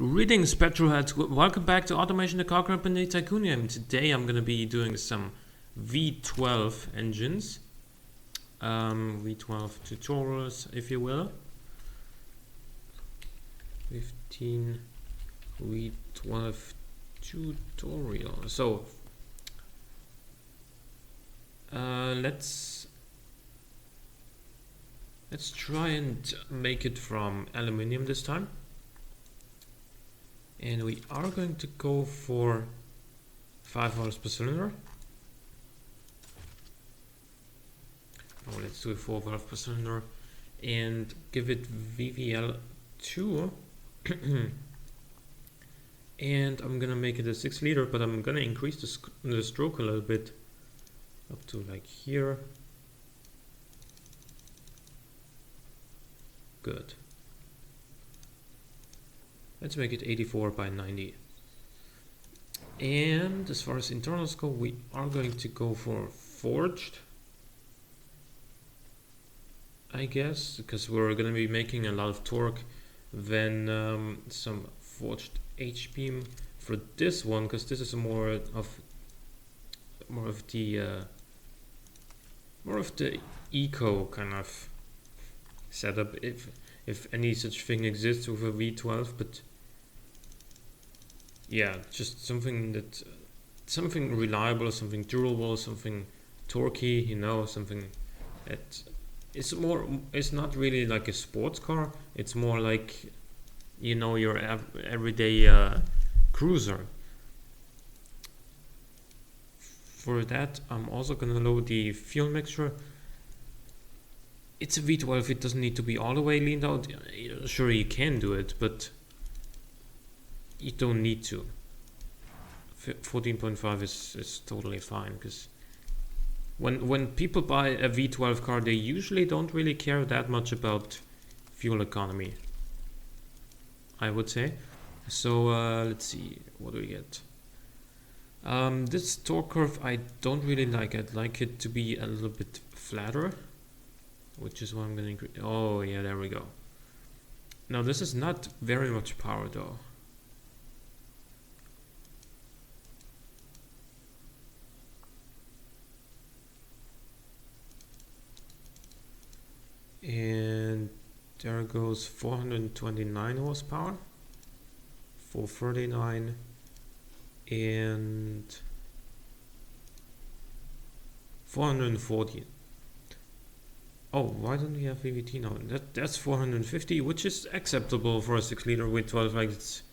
Greetings, petrolheads. Welcome back to Automation the Car Company Tycoon. And today I'm going to be doing some V12 engines. V12 tutorials, if you will. 15 V12 tutorial. So, let's try and make it from aluminium this time. And we are going to go for 5 hours per cylinder. Oh, let's do 4 valve per cylinder and give it VVL2. And I'm gonna make it a 6 liter, but I'm gonna increase the stroke a little bit up to like here. Good. Let's make it 84 by 90. And as far as internals go, we are going to go for forged, I guess, because we're going to be making a lot of torque. Then some forged H-beam for this one, because this is more of the eco kind of setup, if any such thing exists with a V12, but yeah, just something reliable, something durable, something torquey, you know, something that it's not really like a sports car, it's more like, you know, your everyday cruiser. For that, I'm also gonna load the fuel mixture. It's a V12, it doesn't need to be all the way leaned out. Sure, you can do it, but you don't need to. 14.5 is totally fine, because when people buy a V12 car, they usually don't really care that much about fuel economy, I would say. So let's see, what do we get? This torque curve I don't really like. I'd like it to be a little bit flatter, which is why I'm going to increase. Oh yeah, there we go. Now this is not very much power though. And there goes 429 horsepower, 439, and 440. Oh, why don't we have VVT now? That's 450, which is acceptable for a 6 liter with 12. Like, it's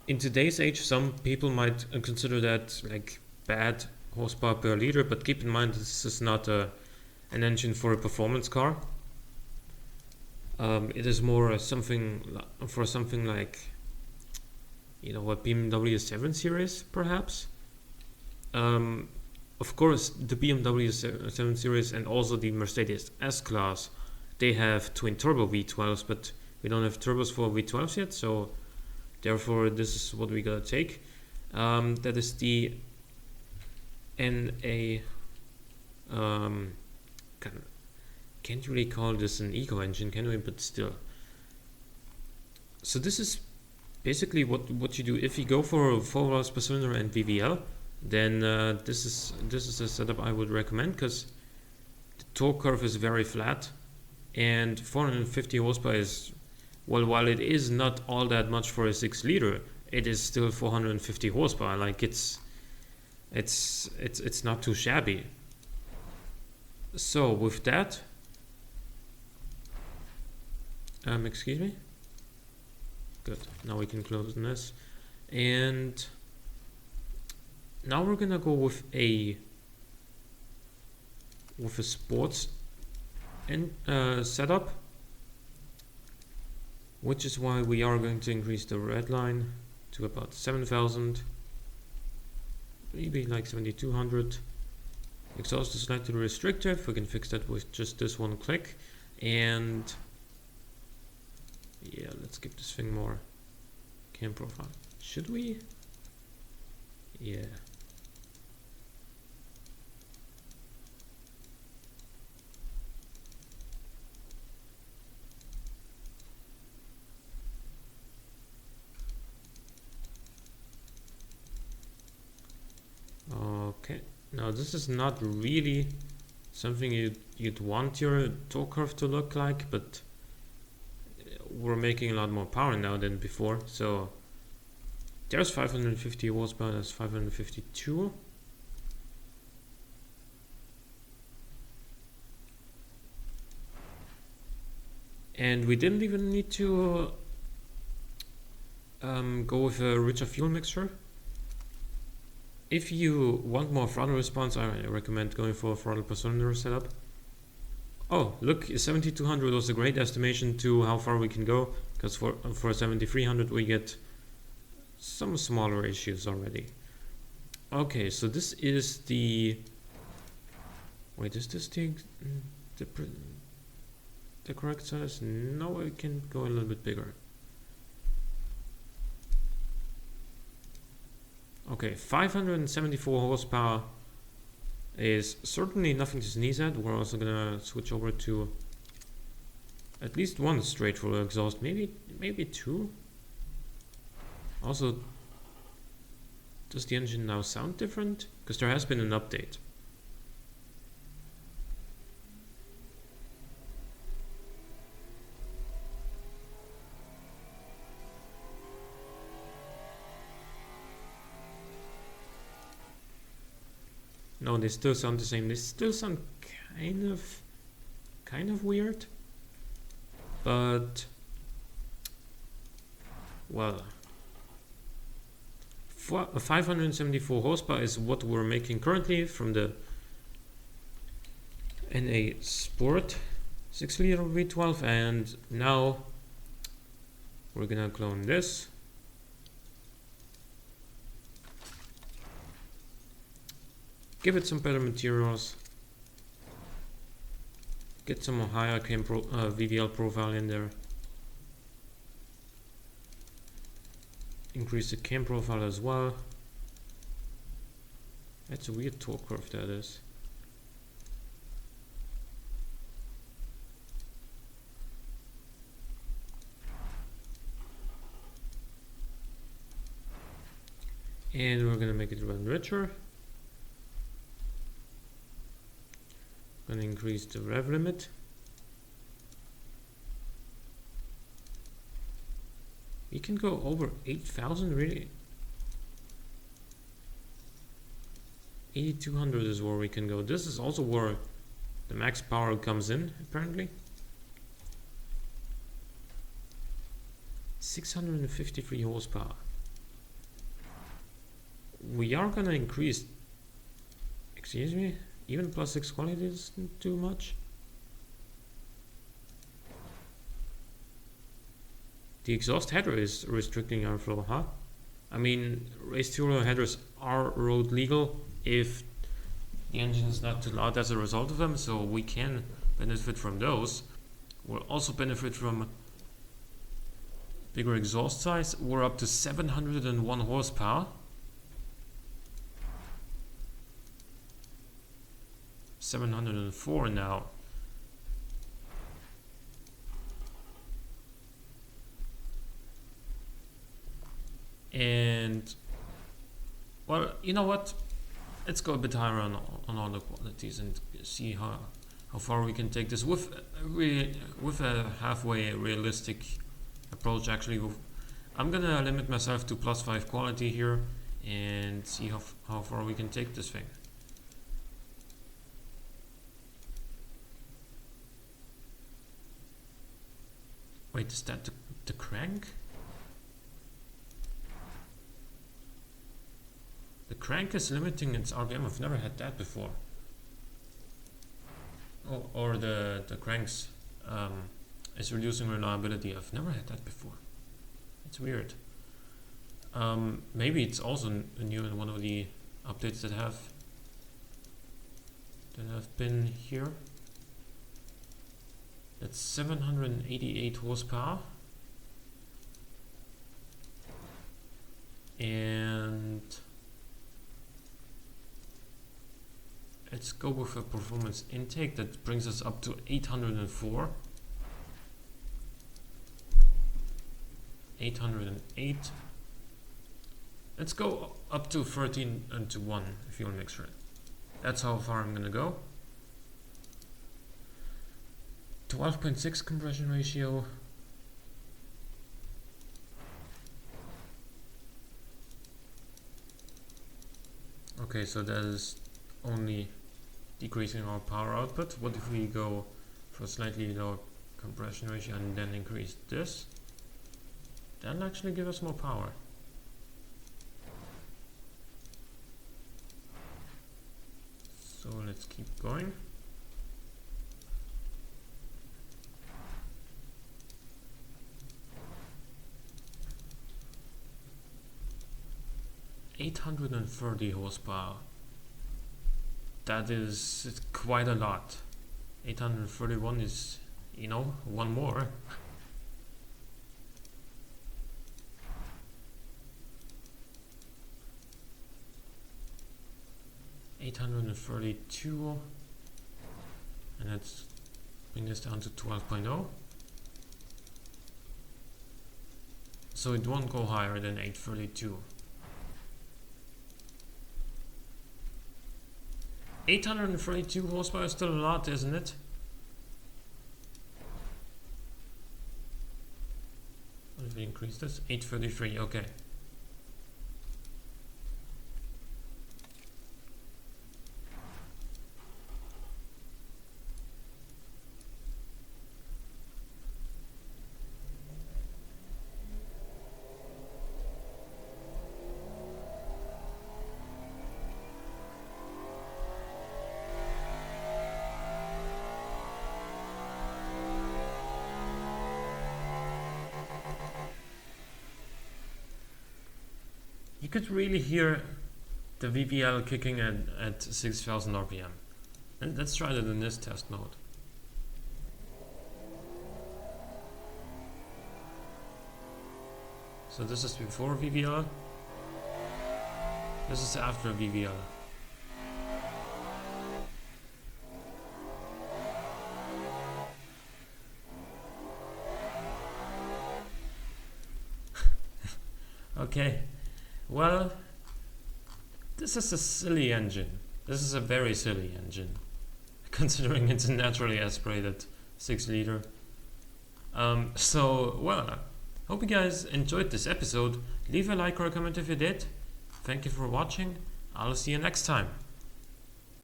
in today's age, some people might consider that like bad horsepower per liter, but keep in mind this is not an engine for a performance car. It is more something like, you know, a BMW 7 Series perhaps. Of course, the BMW 7 Series and also the Mercedes S-Class, they have twin turbo V12s, but we don't have turbos for V12s yet, so therefore this is what we gotta take. That is the NA. Can't really call this an eco engine, can we? But still. So this is basically what you do if you go for 4 valves per cylinder and VVL. Then this is a setup I would recommend, because the torque curve is very flat, and 450 horsepower is, well, while it is not all that much for a 6 liter, it is still 450 horsepower. Like it's not too shabby. So with that, excuse me. Good. Now we can close this, and now we're gonna go with a sports and setup, which is why we are going to increase the red line to about 7,000, maybe like 7,200. Exhaust is slightly restrictive. We can fix that with just this one click, and yeah, let's give this thing more cam profile. Should we? Yeah. Now this is not really something you'd want your torque curve to look like, but we're making a lot more power now than before. So there's 550 horsepower, that's 552. And we didn't even need to go with a richer fuel mixture. If you want more throttle response, I recommend going for a throttle per cylinder setup. Oh, look, 7200 was a great estimation to how far we can go, because for 7300 we get some smaller issues already. Okay, so this is the... Wait, is this the correct size? No, it can go a little bit bigger. Okay, 574 horsepower is certainly nothing to sneeze at. We're also gonna switch over to at least one straight through exhaust, maybe two. Also, does the engine now sound different? Because there has been an update. No, they still sound the same. They still sound kind of weird. But well, 574 horsepower is what we're making currently from the NA Sport 6-liter V12, and now we're gonna clone this. Give it some better materials. Get some higher VVL profile in there. Increase the cam profile as well. That's a weird torque curve, that is. And we're gonna make it run richer. Gonna increase the rev limit. We can go over 8,000, really? 8,200 is where we can go. This is also where the max power comes in, apparently. 653 horsepower. We are gonna increase... Excuse me? Even +6 quality isn't too much. The exhaust header is restricting airflow, huh? I mean, raised fuel headers are road legal if the engine is not too loud as a result of them, so we can benefit from those. We'll also benefit from bigger exhaust size. We're up to 701 horsepower. 704 now. And well, you know what? Let's go a bit higher on all the qualities and see how far we can take this with a halfway realistic approach. Actually, I'm gonna limit myself to +5 quality here and see how far we can take this thing. Wait, is that the crank? The crank is limiting its RPM. I've never had that before. Oh, or the cranks is reducing reliability. I've never had that before. It's weird. Maybe it's also new in one of the updates that have been here. That's 788 horsepower. And let's go with a performance intake that brings us up to 804. 808. Let's go up to 13 and to 1 fuel mixture. That's how far I'm gonna go. 12.6 compression ratio. Okay, so that is only decreasing our power output. What if we go for slightly lower compression ratio and then increase this? That'll actually give us more power. So let's keep going. "830 horsepower. That is quite a lot. 831 is, you know, one more. "832, and let's bring this down to 12.0. So it won't go higher than 832. 832 horsepower is still a lot, isn't it? What if we increase this? 833, okay. You could really hear the VVL kicking at 6000 RPM. And let's try that in this test mode. So this is before VVL. This is after VVL. Okay. Well, this is a silly engine. This is a very silly engine, considering it's a naturally aspirated 6 liter. Well, hope you guys enjoyed this episode. Leave a like or a comment if you did. Thank you for watching. I'll see you next time.